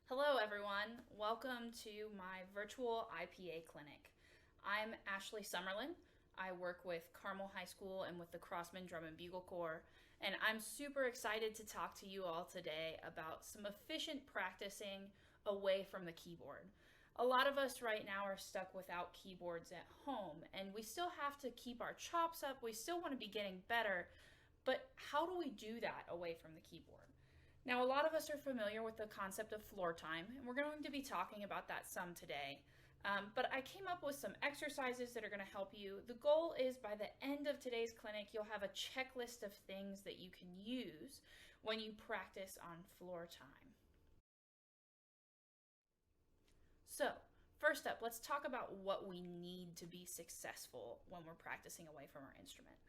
Hello, everyone. Welcome to my virtual IPA clinic. I'm Ashley Summerlin. I work with Carmel High School and with the Crossman Drum and Bugle Corps, and I'm super excited to talk to you all today about some efficient practicing away from the keyboard. A lot of us right now are stuck without keyboards at home, and we still have to keep our chops up. We still want to be getting better, but how do we do that away from the keyboard? Now, a lot of us are familiar with the concept of floor time, and we're going to be talking about that some today. But I came up with some exercises that are going to help you. The goal is by the end of today's clinic, you'll have a checklist of things that you can use when you practice on floor time. So, first up, let's talk about what we need to be successful when we're practicing away from our instrument.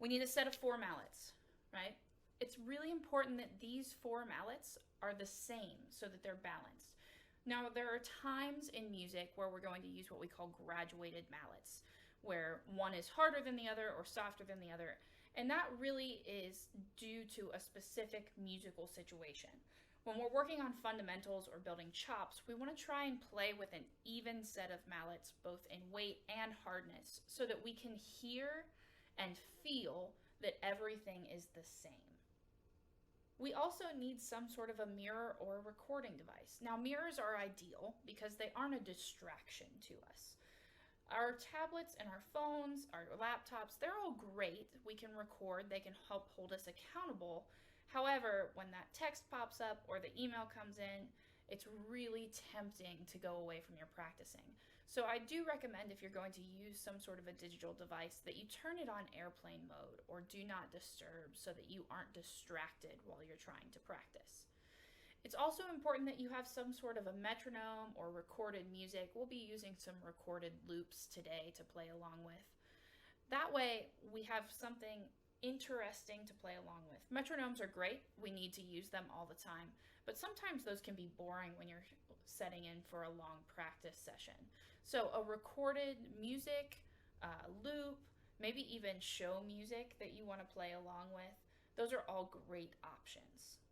We need a set of 4 mallets, right? It's really important that these 4 mallets are the same so that they're balanced. Now, there are times in music where we're going to use what we call graduated mallets, where one is harder than the other or softer than the other, and that really is due to a specific musical situation. When we're working on fundamentals or building chops, we want to try and play with an even set of mallets, both in weight and hardness, so that we can hear and feel that everything is the same. We also need some sort of a mirror or a recording device. Now, mirrors are ideal because they aren't a distraction to us. Our tablets and our phones, our laptops, they're all great. We can record, they can help hold us accountable. However, when that text pops up or the email comes in, it's really tempting to go away from your practicing. So I do recommend, if you're going to use some sort of a digital device, that you turn it on airplane mode or do not disturb so that you aren't distracted while you're trying to practice. It's also important that you have some sort of a metronome or recorded music. We'll be using some recorded loops today to play along with. That way we have something interesting to play along with. Metronomes are great. We need to use them all the time, but sometimes those can be boring when you're setting in for a long practice session. So a recorded music, loop, maybe even show music that you want to play along with, those are all great options.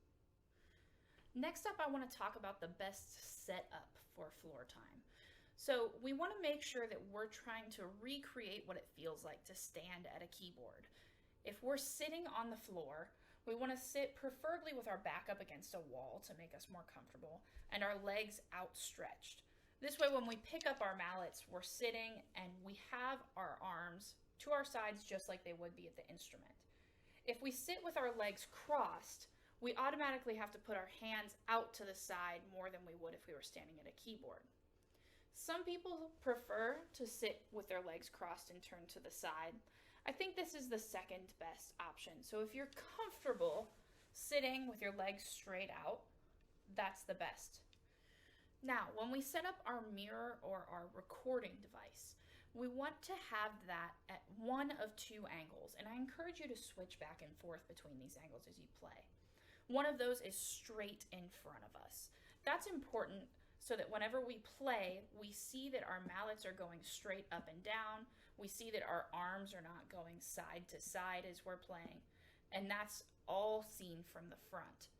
Next up, I want to talk about the best setup for floor time. So we want to make sure that we're trying to recreate what it feels like to stand at a keyboard. If we're sitting on the floor, we want to sit preferably with our back up against a wall to make us more comfortable and our legs outstretched. This way, when we pick up our mallets, we're sitting and we have our arms to our sides just like they would be at the instrument. If we sit with our legs crossed, we automatically have to put our hands out to the side more than we would if we were standing at a keyboard. Some people prefer to sit with their legs crossed and turned to the side. I think this is the second best option. So if you're comfortable sitting with your legs straight out, that's the best. Now, when we set up our mirror or our recording device, we want to have that at one of 2 angles, and I encourage you to switch back and forth between these angles as you play. One of those is straight in front of us. That's important so that whenever we play, we see that our mallets are going straight up and down. We see that our arms are not going side to side as we're playing, and that's all seen from the front.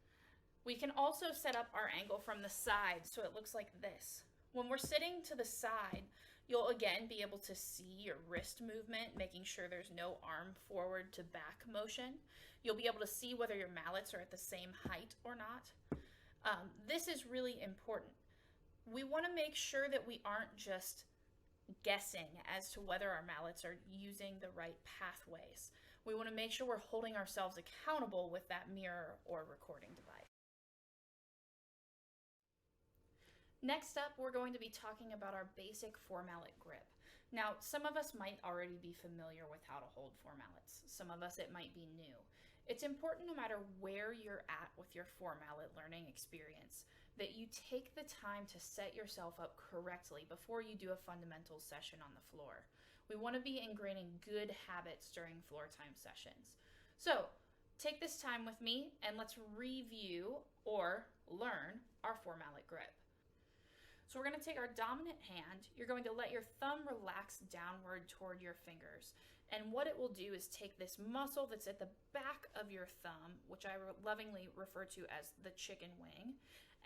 We can also set up our angle from the side so it looks like this. When we're sitting to the side, you'll again be able to see your wrist movement, making sure there's no arm forward to back motion. You'll be able to see whether your mallets are at the same height or not. This is really important. We want to make sure that we aren't just guessing as to whether our mallets are using the right pathways. We want to make sure we're holding ourselves accountable with that mirror or recording device. Next up, we're going to be talking about our basic 4 mallet grip. Now, some of us might already be familiar with how to hold 4 mallets. Some of us, it might be new. It's important, no matter where you're at with your 4 mallet learning experience, that you take the time to set yourself up correctly before you do a fundamentals session on the floor. We want to be ingraining good habits during floor time sessions. So, take this time with me and let's review or learn our 4 mallet grip. So we're going to take our dominant hand. You're going to let your thumb relax downward toward your fingers. And what it will do is take this muscle that's at the back of your thumb, which I lovingly refer to as the chicken wing,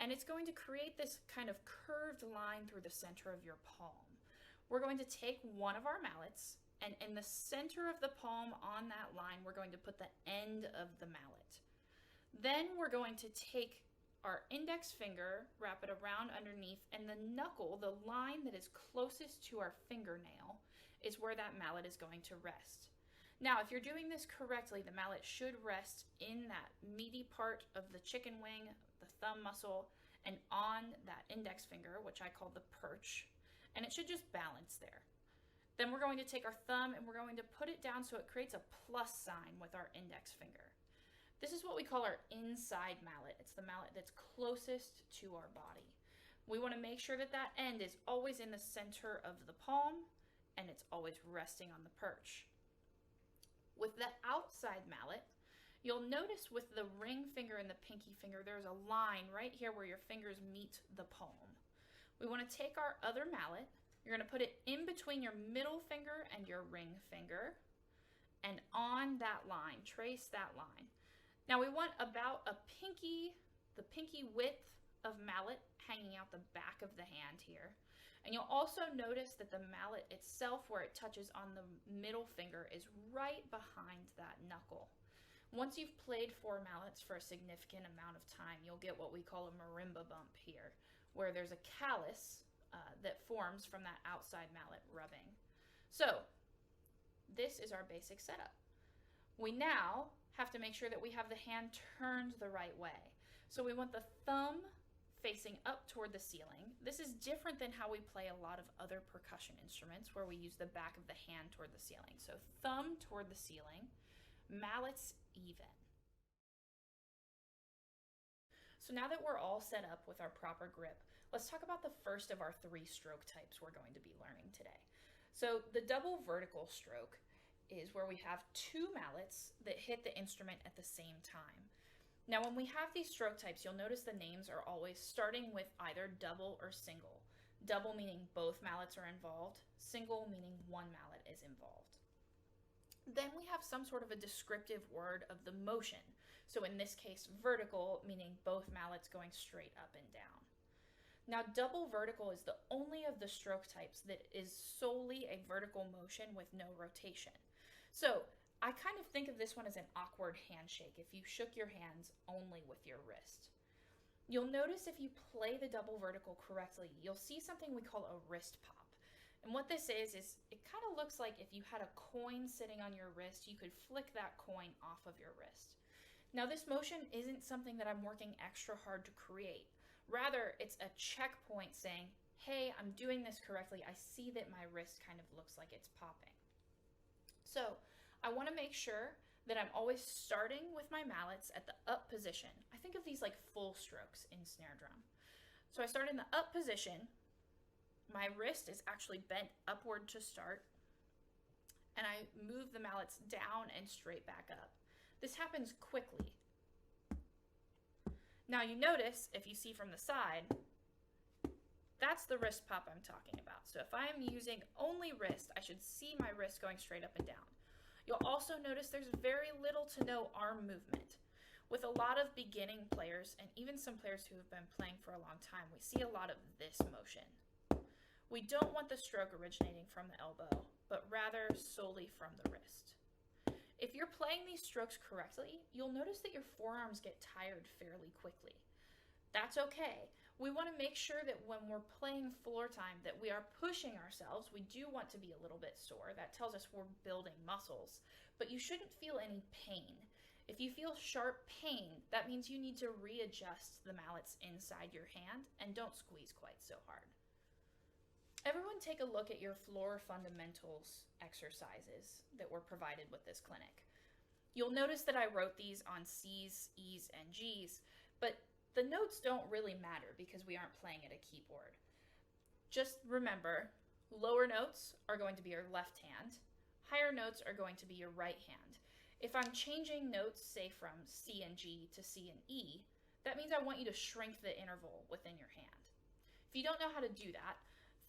and it's going to create this kind of curved line through the center of your palm. We're going to take one of our mallets, and in the center of the palm on that line, we're going to put the end of the mallet. Then we're going to take our index finger, wrap it around underneath, and the knuckle, the line that is closest to our fingernail, is where that mallet is going to rest. Now, if you're doing this correctly, the mallet should rest in that meaty part of the chicken wing, the thumb muscle, and on that index finger, which I call the perch, and it should just balance there. Then we're going to take our thumb and we're going to put it down so it creates a plus sign with our index finger. This is what we call our inside mallet. It's the mallet that's closest to our body. We want to make sure that that end is always in the center of the palm and it's always resting on the perch. With the outside mallet, you'll notice with the ring finger and the pinky finger, there's a line right here where your fingers meet the palm. We want to take our other mallet, you're going to put it in between your middle finger and your ring finger, and on that line, trace that line. Now we want about the pinky width of mallet hanging out the back of the hand here. And you'll also notice that the mallet itself, where it touches on the middle finger, is right behind that knuckle. Once you've played 4 mallets for a significant amount of time, you'll get what we call a marimba bump here, where there's a callus that forms from that outside mallet rubbing. So this is our basic setup. We now have to make sure that we have the hand turned the right way. So we want the thumb facing up toward the ceiling. This is different than how we play a lot of other percussion instruments where we use the back of the hand toward the ceiling. So thumb toward the ceiling, mallets even. So now that we're all set up with our proper grip, let's talk about the first of our 3 stroke types we're going to be learning today. So the double vertical stroke is where we have 2 mallets that hit the instrument at the same time. Now, when we have these stroke types, you'll notice the names are always starting with either double or single. Double meaning both mallets are involved, single meaning one mallet is involved. Then we have some sort of a descriptive word of the motion. So in this case, vertical, meaning both mallets going straight up and down. Now, double vertical is the only of the stroke types that is solely a vertical motion with no rotation. So I kind of think of this one as an awkward handshake if you shook your hands only with your wrist. You'll notice if you play the double vertical correctly, you'll see something we call a wrist pop. And what this is it kind of looks like if you had a coin sitting on your wrist, you could flick that coin off of your wrist. Now, this motion isn't something that I'm working extra hard to create. Rather, it's a checkpoint saying, hey, I'm doing this correctly. I see that my wrist kind of looks like it's popping. So I want to make sure that I'm always starting with my mallets at the up position. I think of these like full strokes in snare drum. So I start in the up position. My wrist is actually bent upward to start, and I move the mallets down and straight back up. This happens quickly. Now you notice, if you see from the side, that's the wrist pop I'm talking about. So if I'm using only wrist, I should see my wrist going straight up and down. You'll also notice there's very little to no arm movement. With a lot of beginning players, and even some players who have been playing for a long time, we see a lot of this motion. We don't want the stroke originating from the elbow, but rather solely from the wrist. If you're playing these strokes correctly, you'll notice that your forearms get tired fairly quickly. That's okay. We want to make sure that when we're playing floor time that we are pushing ourselves. We do want to be a little bit sore. That tells us we're building muscles, but you shouldn't feel any pain. If you feel sharp pain, that means you need to readjust the mallets inside your hand and don't squeeze quite so hard. Everyone take a look at your floor fundamentals exercises that were provided with this clinic. You'll notice that I wrote these on C's, E's, and G's, but the notes don't really matter because we aren't playing at a keyboard. Just remember, lower notes are going to be your left hand, higher notes are going to be your right hand. If I'm changing notes, say from C and G to C and E, that means I want you to shrink the interval within your hand. If you don't know how to do that,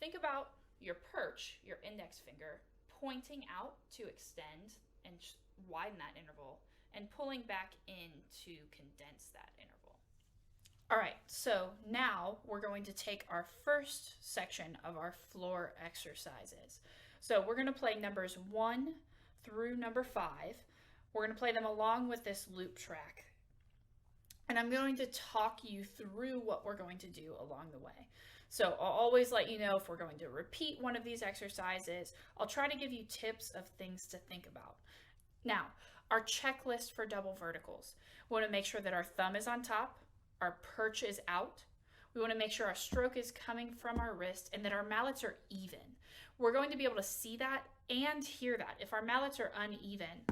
think about your perch, your index finger, pointing out to extend and widen that interval, and pulling back in to condense that interval. All right, so now we're going to take our first section of our floor exercises. So we're going to play numbers 1 through number 5. We're going to play them along with this loop track. And I'm going to talk you through what we're going to do along the way. So I'll always let you know if we're going to repeat one of these exercises. I'll try to give you tips of things to think about. Now, our checklist for double verticals. We want to make sure that our thumb is on top, our perch is out. We want to make sure our stroke is coming from our wrist and that our mallets are even. We're going to be able to see that and hear that. If our mallets are uneven,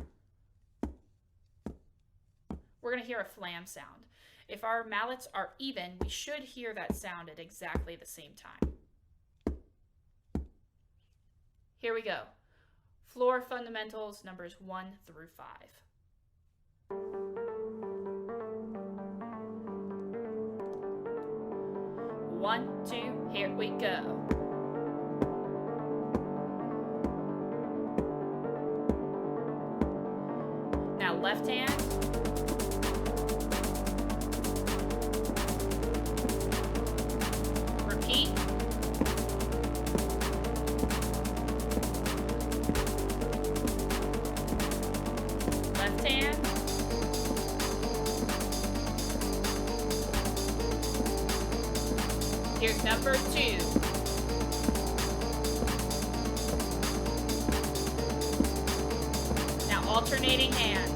we're going to hear a flam sound. If our mallets are even, we should hear that sound at exactly the same time. Here we go. Floor fundamentals, numbers 1 through 5. 1, 2, here we go. Now left hand. Repeat. Left hand. Here's number 2. Now alternating hands.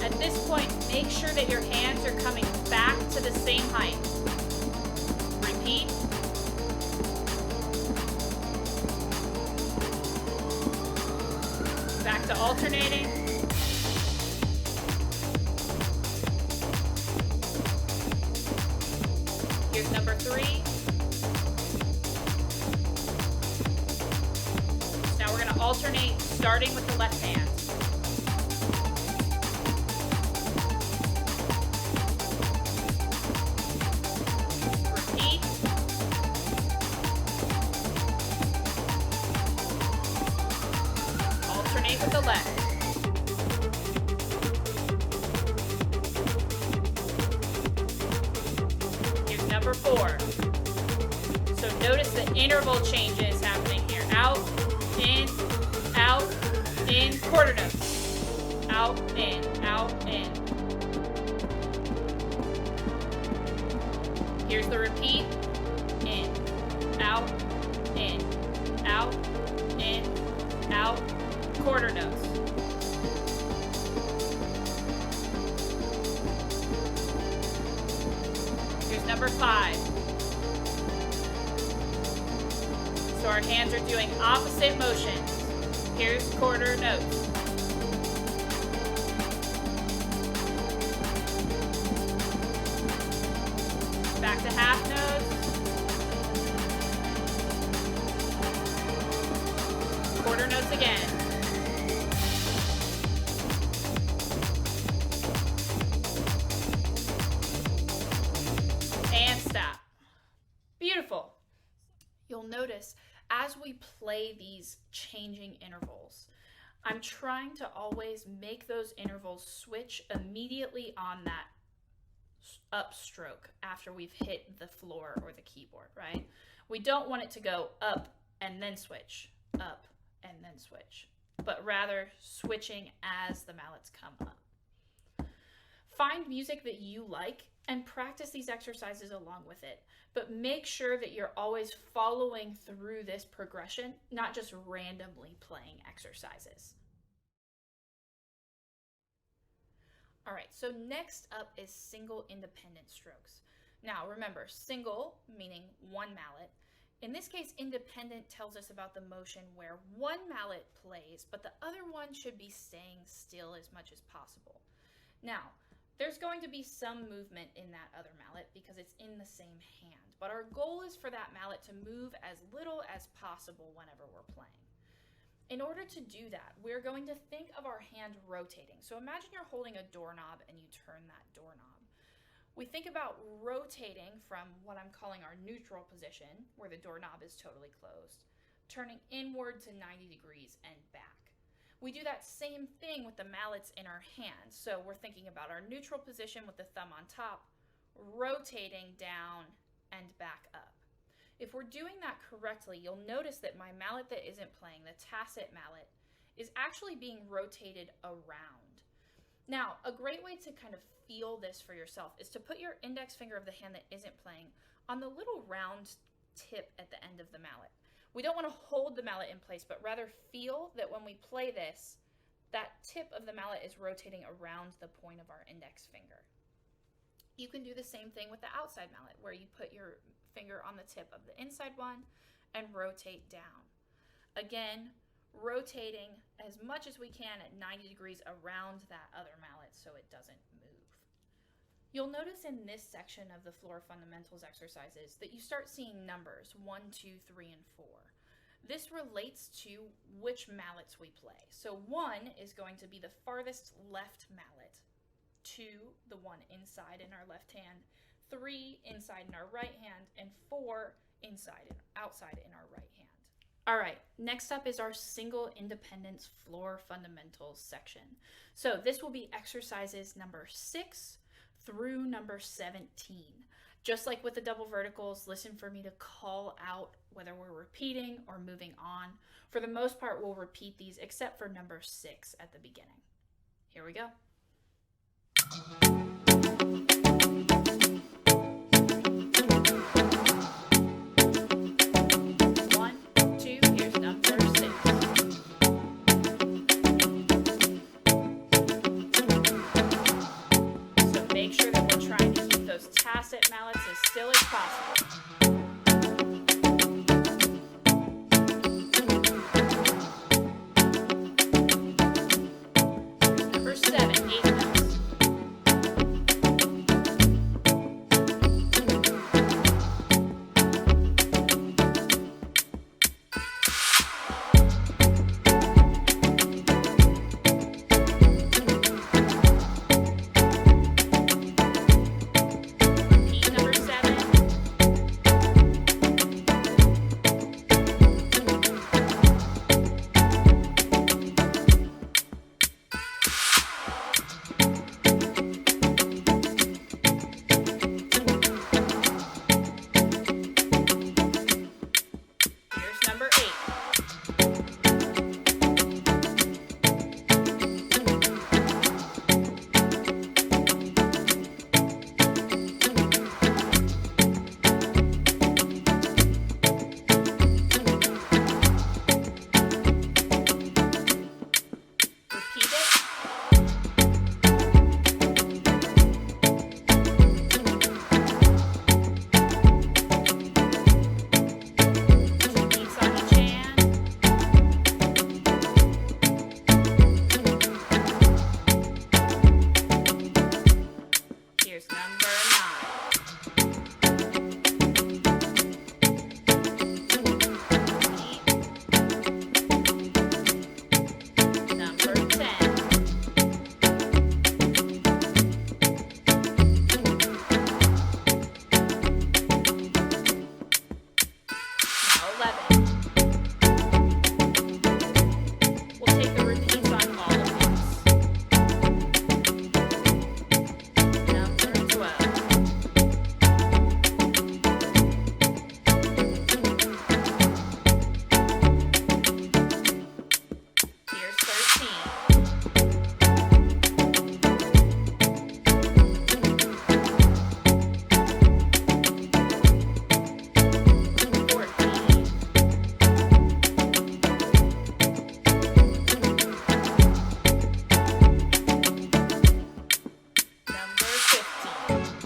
At this point, make sure that your hands are coming back to the same height. Repeat. Back to alternating. Here's number 3. So now we're going to alternate, starting with the left hand. Repeat. Alternate with the left. Number 4. So notice the interval changes happening here. Out, in, quarter notes. Out, in, in. Here's the repeat. In, out, in, quarter notes. Number 5. So our hands are doing opposite motions. Here's quarter notes. Back to half notes. Quarter notes again. Beautiful. You'll notice as we play these changing intervals, I'm trying to always make those intervals switch immediately on that upstroke after we've hit the floor or the keyboard, right? We don't want it to go up and then switch, up and then switch, but rather switching as the mallets come up. Find music that you like and practice these exercises along with it. But make sure that you're always following through this progression, not just randomly playing exercises. All right, so next up is single independent strokes. Now remember, single meaning one mallet. In this case, independent tells us about the motion where one mallet plays, but the other one should be staying still as much as possible. Now, there's going to be some movement in that other mallet because it's in the same hand, but our goal is for that mallet to move as little as possible whenever we're playing. In order to do that, we're going to think of our hand rotating. So imagine you're holding a doorknob and you turn that doorknob. We think about rotating from what I'm calling our neutral position, where the doorknob is totally closed, turning inward to 90 degrees and back. We do that same thing with the mallets in our hands. So we're thinking about our neutral position with the thumb on top, rotating down and back up. If we're doing that correctly, you'll notice that my mallet that isn't playing, the tacit mallet, is actually being rotated around. Now, a great way to kind of feel this for yourself is to put your index finger of the hand that isn't playing on the little round tip at the end of the mallet. We don't want to hold the mallet in place, but rather feel that when we play this, that tip of the mallet is rotating around the point of our index finger. You can do the same thing with the outside mallet, where you put your finger on the tip of the inside one and rotate down. Again, rotating as much as we can at 90 degrees around that other mallet so it doesn't move. You'll notice in this section of the floor fundamentals exercises that you start seeing numbers 1, 2, 3, and 4. This relates to which mallets we play. So 1 is going to be the farthest left mallet, 2 the one inside in our left hand, 3 inside in our right hand, and 4 outside in our right hand. All right, next up is our single independence floor fundamentals section. So this will be exercises number 6 through number 17. Just like with the double verticals, listen for me to call out whether we're repeating or moving on. For the most part, we'll repeat these except for number 6 at the beginning. Here we go. 1, 2, here's number 6. So make sure that we're trying to keep those tacit mallets as still as possible. Number 7, 8 notes. Repeat number 7. Here's number 8. Repeat it. Two beats on each hand. Here's number 9. Repeat. Number 10. Now 11. We'll take the repeats on all of these. Number 12. Here's 13. Fourteen. Number 15.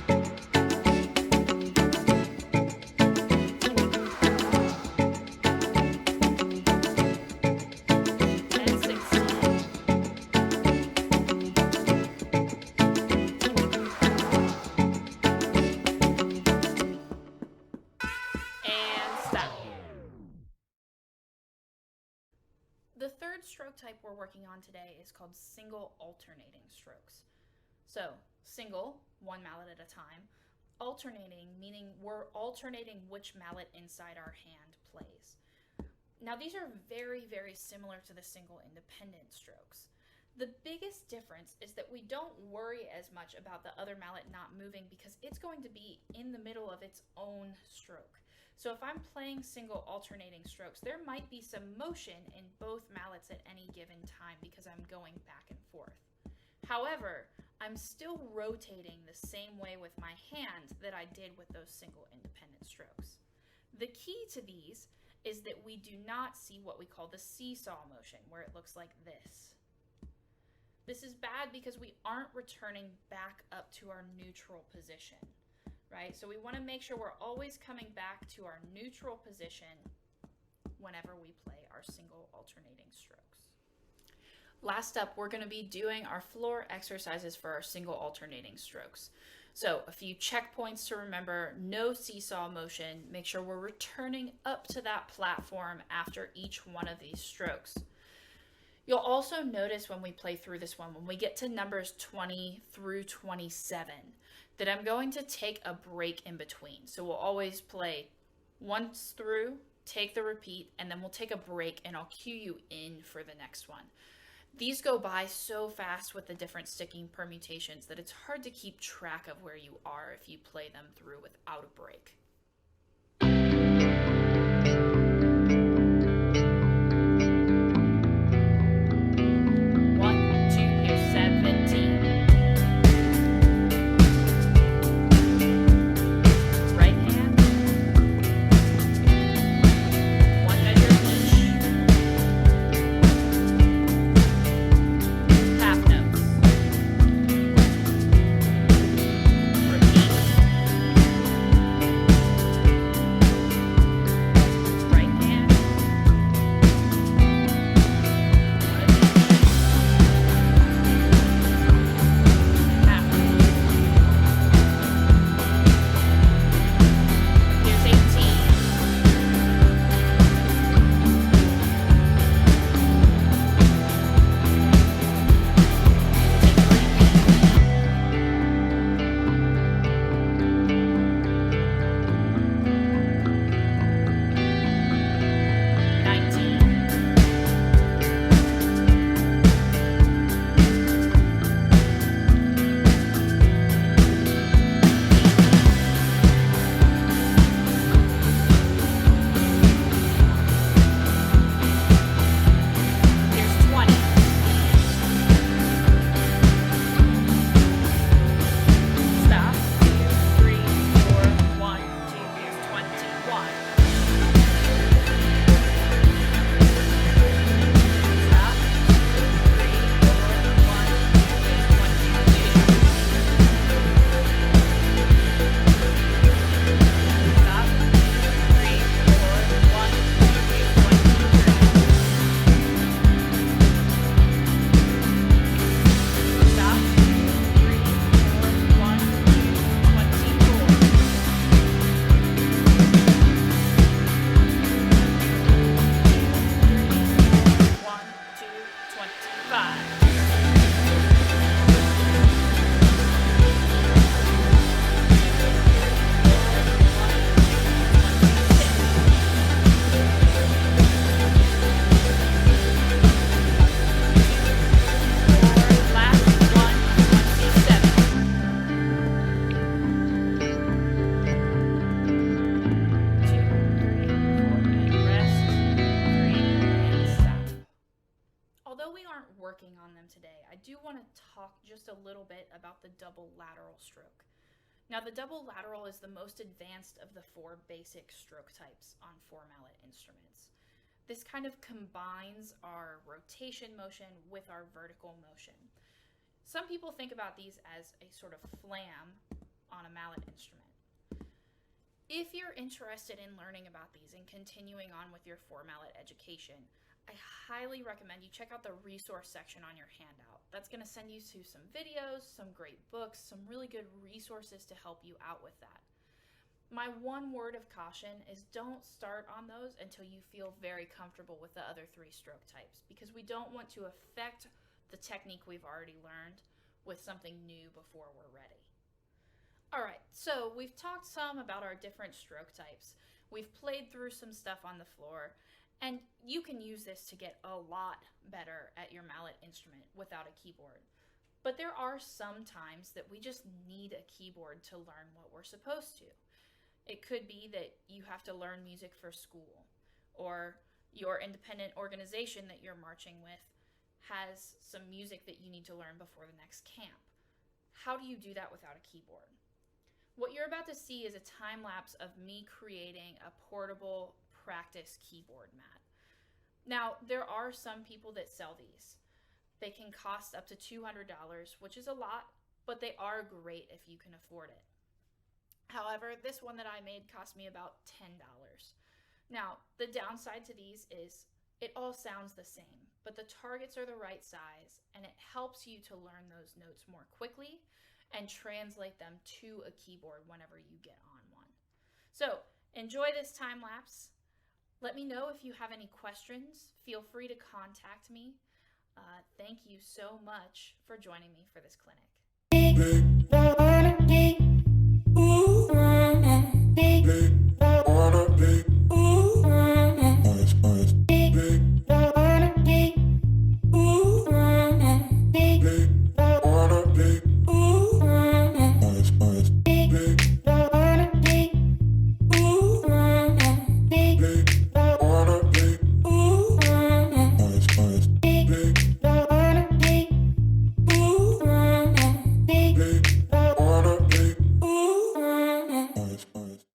And 16. And stop. The third stroke type we're working on today is called single alternating strokes. So single, one mallet at a time. Alternating, meaning we're alternating which mallet inside our hand plays. Now these are very, very similar to the single independent strokes. The biggest difference is that we don't worry as much about the other mallet not moving because it's going to be in the middle of its own stroke. So if I'm playing single alternating strokes, there might be some motion in both mallets at any given time because I'm going back and forth. However, I'm still rotating the same way with my hand that I did with those single independent strokes. The key to these is that we do not see what we call the seesaw motion, where it looks like this. This is bad because we aren't returning back up to our neutral position, right? So we want to make sure we're always coming back to our neutral position whenever we play our single alternating strokes. Last up, we're going to be doing our floor exercises for our single alternating strokes. So a few checkpoints to remember: no seesaw motion. Make sure we're returning up to that platform after each one of these strokes. You'll also notice when we play through this one, when we get to numbers 20 through 27, that I'm going to take a break in between. So we'll always play once through, take the repeat, and then we'll take a break and I'll cue you in for the next one. These go by so fast with the different sticking permutations that it's hard to keep track of where you are if you play them through without a break. 'em today, I do want to talk just a little bit about the double lateral stroke. Now, the double lateral is the most advanced of the four basic stroke types on four mallet instruments. This kind of combines our rotation motion with our vertical motion. Some people think about these as a sort of flam on a mallet instrument. If you're interested in learning about these and continuing on with your four mallet education, I highly recommend you check out the resource section on your handout. That's going to send you to some videos, some great books, some really good resources to help you out with that. My one word of caution is don't start on those until you feel very comfortable with the other three stroke types, because we don't want to affect the technique we've already learned with something new before we're ready. All right, so we've talked some about our different stroke types. We've played through some stuff on the floor, And you can use this to get a lot better at your mallet instrument without a keyboard. But there are some times that we just need a keyboard to learn what we're supposed to. It could be that you have to learn music for school, or your independent organization that you're marching with has some music that you need to learn before the next camp. How do you do that without a keyboard? What you're about to see is a time lapse of me creating a portable practice keyboard mat. Now, there are some people that sell these. They can cost up to $200, which is a lot, but they are great if you can afford it. However, this one that I made cost me about $10. Now, the downside to these is it all sounds the same, but the targets are the right size, and it helps you to learn those notes more quickly and translate them to a keyboard whenever you get on one. So, enjoy this time lapse. Let me know if you have any questions. Feel free to contact me. Thank you so much for joining me for this clinic.